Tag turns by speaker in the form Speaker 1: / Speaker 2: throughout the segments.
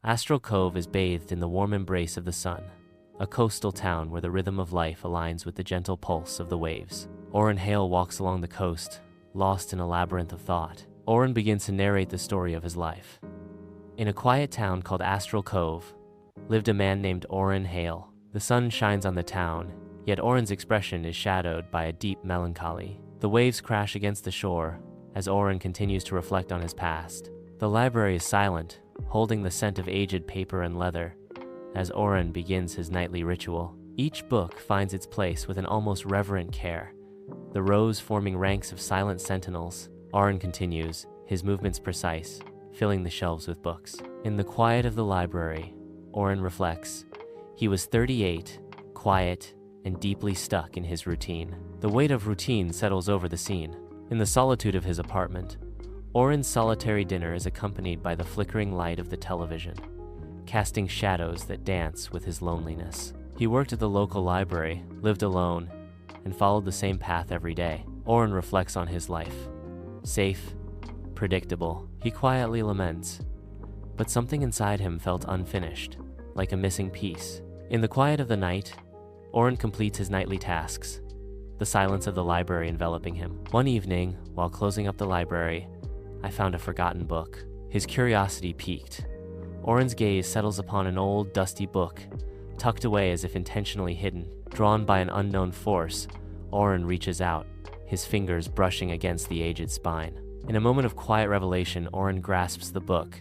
Speaker 1: Astral Cove is bathed in the warm embrace of the sun, a coastal town where the rhythm of life aligns with the gentle pulse of the waves. Orrin Hale walks along the coast, lost in a labyrinth of thought. Orrin begins to narrate the story of his life. In a quiet town called Astral Cove, lived a man named Orrin Hale. The sun shines on the town, yet Orrin's expression is shadowed by a deep melancholy. The waves crash against the shore as Orrin continues to reflect on his past. The library is silent, holding the scent of aged paper and leather, as Orrin begins his nightly ritual. Each book finds its place with an almost reverent care, the rows forming ranks of silent sentinels. Orrin continues, his movements precise, filling the shelves with books. In the quiet of the library, Orrin reflects. He was 38, quiet, and deeply stuck in his routine. The weight of routine settles over the scene. In the solitude of his apartment, Orrin's solitary dinner is accompanied by the flickering light of the television, casting shadows that dance with his loneliness. He worked at the local library, lived alone, and followed the same path every day. Orrin reflects on his life. Safe, predictable, he quietly laments. But something inside him felt unfinished, like a missing piece. In the quiet of the night, Orrin completes his nightly tasks, the silence of the library enveloping him. One evening, while closing up the library, I found a forgotten book. His curiosity piqued. Orrin's gaze settles upon an old, dusty book, tucked away as if intentionally hidden. Drawn by an unknown force, Orrin reaches out, his fingers brushing against the aged spine. In a moment of quiet revelation, Orrin grasps the book,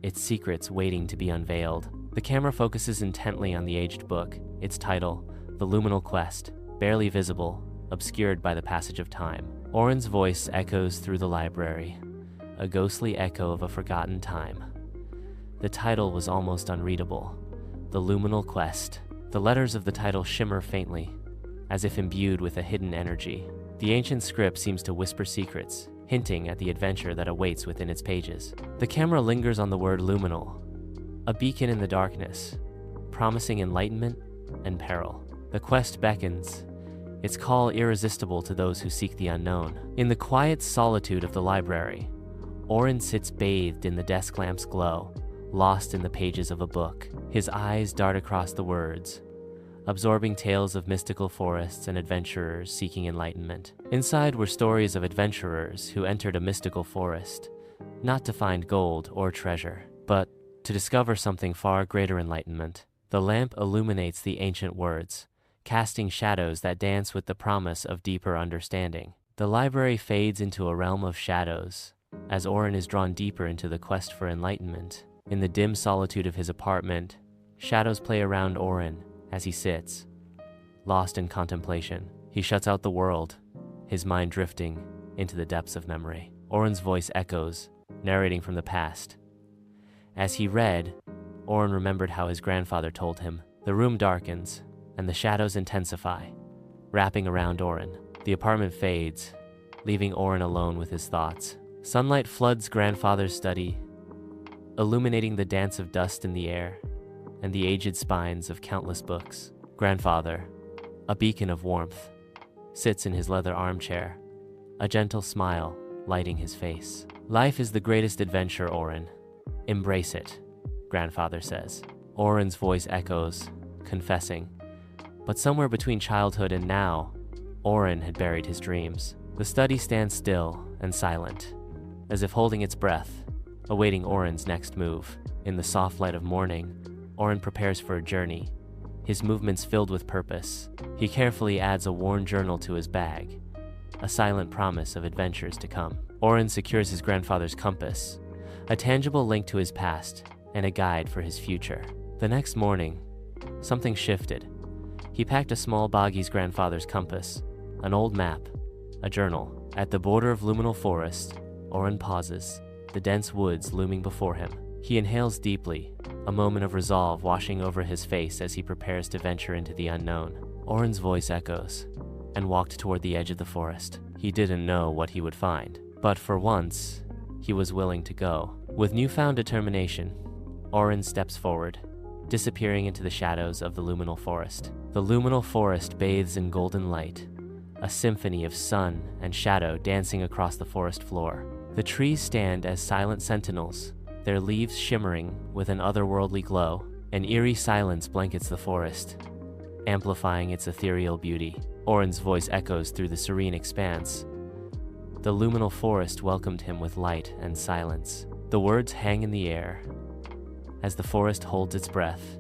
Speaker 1: its secrets waiting to be unveiled. The camera focuses intently on the aged book, its title, The Luminal Quest, barely visible, obscured by the passage of time. Orrin's voice echoes through the library, a ghostly echo of a forgotten time. The title was almost unreadable, The Luminal Quest. The letters of the title shimmer faintly, as if imbued with a hidden energy. The ancient script seems to whisper secrets, hinting at the adventure that awaits within its pages. The camera lingers on the word luminal, a beacon in the darkness, promising enlightenment and peril. The quest beckons, its call irresistible to those who seek the unknown. In the quiet solitude of the library, Orrin sits bathed in the desk lamp's glow, lost in the pages of a book. His eyes dart across the words, absorbing tales of mystical forests and adventurers seeking enlightenment. Inside were stories of adventurers who entered a mystical forest, not to find gold or treasure, but to discover something far greater enlightenment. The lamp illuminates the ancient words, casting shadows that dance with the promise of deeper understanding. The library fades into a realm of shadows, as Orrin is drawn deeper into the quest for enlightenment. In the dim solitude of his apartment, shadows play around Orrin as he sits, lost in contemplation. He shuts out the world, his mind drifting into the depths of memory. Orrin's voice echoes, narrating from the past. As he read, Orrin remembered how his grandfather told him. The room darkens, and the shadows intensify, wrapping around Orrin. The apartment fades, leaving Orrin alone with his thoughts. Sunlight floods grandfather's study, illuminating the dance of dust in the air and the aged spines of countless books. Grandfather, a beacon of warmth, sits in his leather armchair, a gentle smile lighting his face. Life is the greatest adventure, Orrin. Embrace it, grandfather says. Orrin's voice echoes, confessing. But somewhere between childhood and now, Orrin had buried his dreams. The study stands still and silent, as if holding its breath, awaiting Orrin's next move. In the soft light of morning, Orrin prepares for a journey, his movements filled with purpose. He carefully adds a worn journal to his bag, a silent promise of adventures to come. Orrin secures his grandfather's compass, a tangible link to his past and a guide for his future. The next morning, something shifted. He packed a small baggies grandfather's compass, an old map, a journal. At the border of luminal forest, Orrin pauses, the dense woods looming before him. He inhales deeply, a moment of resolve washing over his face as he prepares to venture into the unknown. Orrin's voice echoes, and walked toward the edge of the forest. He didn't know what he would find, but for once, he was willing to go. With newfound determination, Orrin steps forward, disappearing into the shadows of the luminal forest. The luminal forest bathes in golden light, a symphony of sun and shadow dancing across the forest floor. The trees stand as silent sentinels, their leaves shimmering with an otherworldly glow. An eerie silence blankets the forest, amplifying its ethereal beauty. Orin's voice echoes through the serene expanse. The luminal forest welcomed him with light and silence. The words hang in the air as the forest holds its breath,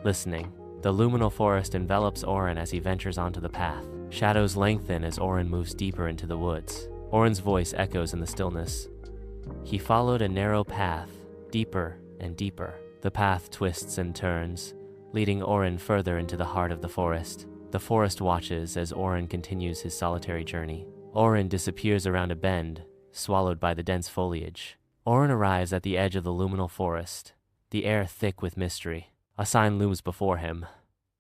Speaker 1: listening. The luminal forest envelops Orin as he ventures onto the path. Shadows lengthen as Orin moves deeper into the woods. Orin's voice echoes in the stillness. He followed a narrow path, deeper and deeper. The path twists and turns, leading Orin further into the heart of the forest. The forest watches as Orin continues his solitary journey. Orin disappears around a bend, swallowed by the dense foliage. Orin arrives at the edge of the luminal forest, the air thick with mystery. A sign looms before him.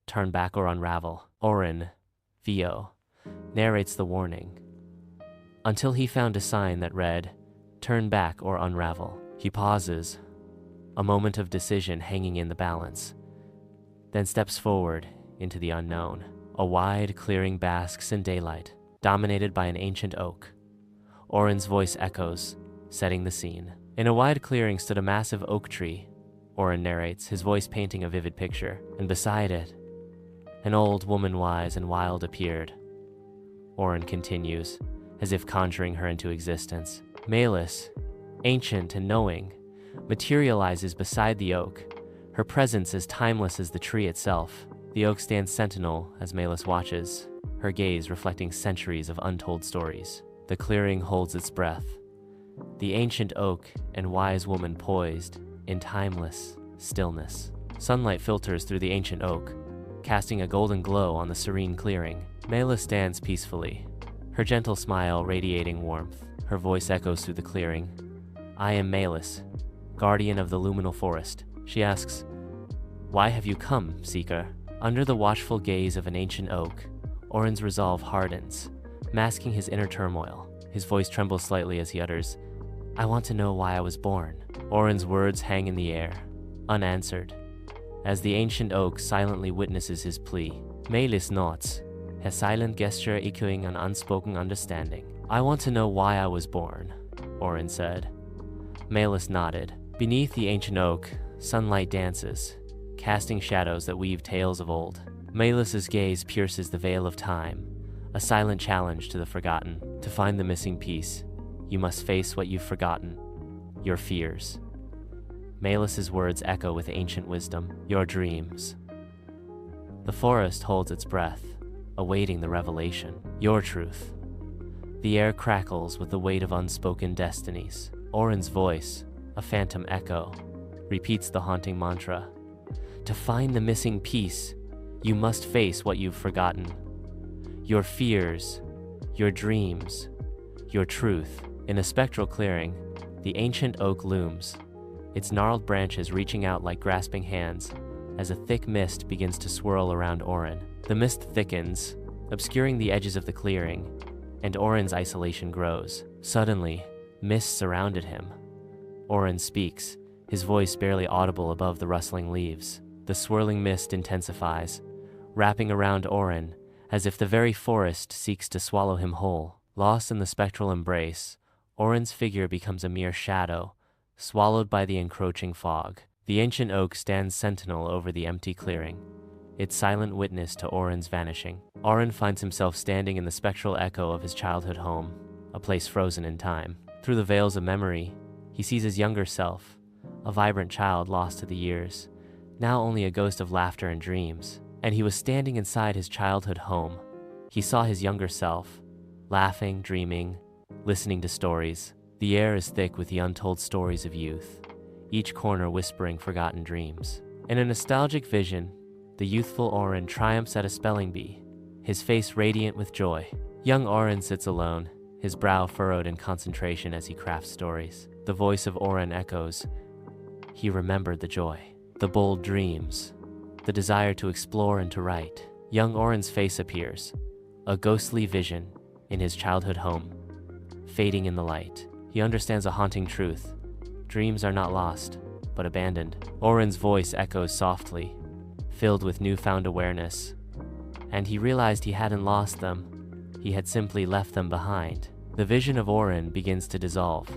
Speaker 1: Turn back or unravel. Orin, Vio, narrates the warning. Until he found a sign that read, turn back or unravel. He pauses, a moment of decision hanging in the balance, then steps forward into the unknown. A wide clearing basks in daylight, dominated by an ancient oak. Orin's voice echoes, setting the scene. In a wide clearing stood a massive oak tree. Orin narrates, his voice painting a vivid picture, and beside it, an old woman wise and wild appeared. Orin continues, as if conjuring her into existence. Malus, ancient and knowing, materializes beside the oak, her presence as timeless as the tree itself. The oak stands sentinel as Malus watches, her gaze reflecting centuries of untold stories. The clearing holds its breath, the ancient oak and wise woman poised in timeless stillness. Sunlight filters through the ancient oak, casting a golden glow on the serene clearing. Malus stands peacefully, her gentle smile radiating warmth. Her voice echoes through the clearing. I am Malus, guardian of the luminal forest. She asks, why have you come, seeker? Under the watchful gaze of an ancient oak, Orin's resolve hardens, masking his inner turmoil. His voice trembles slightly as he utters, I want to know why I was born. Orin's words hang in the air, unanswered, as the ancient oak silently witnesses his plea. Malus nods, her silent gesture echoing an unspoken understanding. I want to know why I was born, Orin said. Malus nodded. Beneath the ancient oak, sunlight dances, casting shadows that weave tales of old. Malus's gaze pierces the veil of time, a silent challenge to the forgotten. To find the missing piece, you must face what you've forgotten, your fears. Malus's words echo with ancient wisdom, your dreams. The forest holds its breath, awaiting the revelation, your truth. The air crackles with the weight of unspoken destinies. Orin's voice, a phantom echo, repeats the haunting mantra. To find the missing piece, you must face what you've forgotten. Your fears, your dreams, your truth. In a spectral clearing, the ancient oak looms, its gnarled branches reaching out like grasping hands as a thick mist begins to swirl around Orin. The mist thickens, obscuring the edges of the clearing, and Orin's isolation grows. Suddenly, mist surrounded him. Orin speaks, his voice barely audible above the rustling leaves. The swirling mist intensifies, wrapping around Orin as if the very forest seeks to swallow him whole. Lost in the spectral embrace, Orin's figure becomes a mere shadow, swallowed by the encroaching fog. The ancient oak stands sentinel over the empty clearing, its silent witness to Orin's vanishing. Orin finds himself standing in the spectral echo of his childhood home, a place frozen in time. Through the veils of memory, he sees his younger self, a vibrant child lost to the years, now only a ghost of laughter and dreams. And he was standing inside his childhood home. He saw his younger self, laughing, dreaming, listening to stories. The air is thick with the untold stories of youth, each corner whispering forgotten dreams. In a nostalgic vision, the youthful Orin triumphs at a spelling bee, his face radiant with joy. Young Orin sits alone, his brow furrowed in concentration as he crafts stories. The voice of Orin echoes. He remembered the joy, the bold dreams, the desire to explore and to write. Young Orin's face appears, a ghostly vision in his childhood home, fading in the light. He understands a haunting truth. Dreams are not lost, but abandoned. Orin's voice echoes softly, filled with newfound awareness, and he realized he hadn't lost them. He had simply left them behind. The vision of Orin begins to dissolve,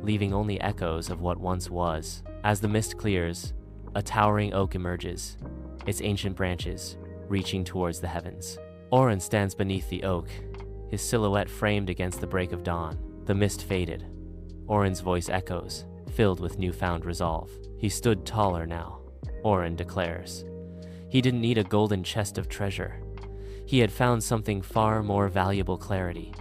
Speaker 1: leaving only echoes of what once was. As the mist clears, a towering oak emerges, its ancient branches reaching towards the heavens. Oren stands beneath the oak, his silhouette framed against the break of dawn. The mist faded. Oren's voice echoes, filled with newfound resolve. He stood taller now, Oren declares. He didn't need a golden chest of treasure. He had found something far more valuable: clarity,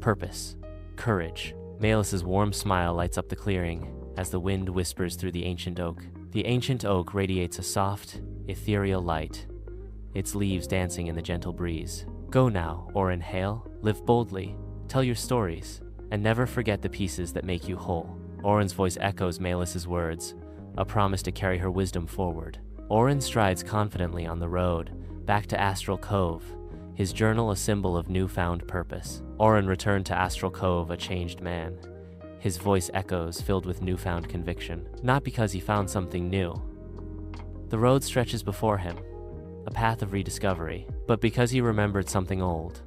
Speaker 1: purpose, courage. Melis's warm smile lights up the clearing as the wind whispers through the ancient oak. The ancient oak radiates a soft, ethereal light, its leaves dancing in the gentle breeze. Go now, Oren Hale. Live boldly, tell your stories, and never forget the pieces that make you whole. Oren's voice echoes Melis's words, a promise to carry her wisdom forward. Oren strides confidently on the road, back to Astral Cove, his journal a symbol of newfound purpose. Oren returned to Astral Cove a changed man, his voice echoes filled with newfound conviction. Not because he found something new. The road stretches before him, a path of rediscovery, but because he remembered something old.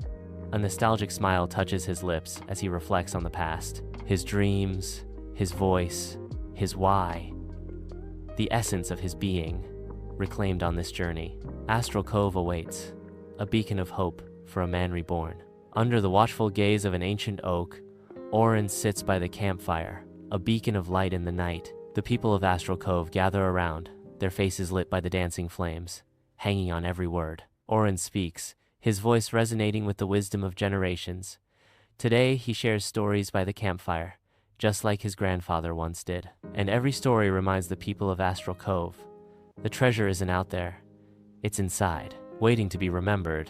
Speaker 1: A nostalgic smile touches his lips as he reflects on the past, his dreams, his voice, his why, the essence of his being, reclaimed on this journey. Astral Cove awaits, a beacon of hope for a man reborn. Under the watchful gaze of an ancient oak, Oren sits by the campfire, a beacon of light in the night. The people of Astral Cove gather around, their faces lit by the dancing flames, hanging on every word. Oren speaks, his voice resonating with the wisdom of generations. Today, he shares stories by the campfire, just like his grandfather once did. And every story reminds the people of Astral Cove. The treasure isn't out there, it's inside, waiting to be remembered.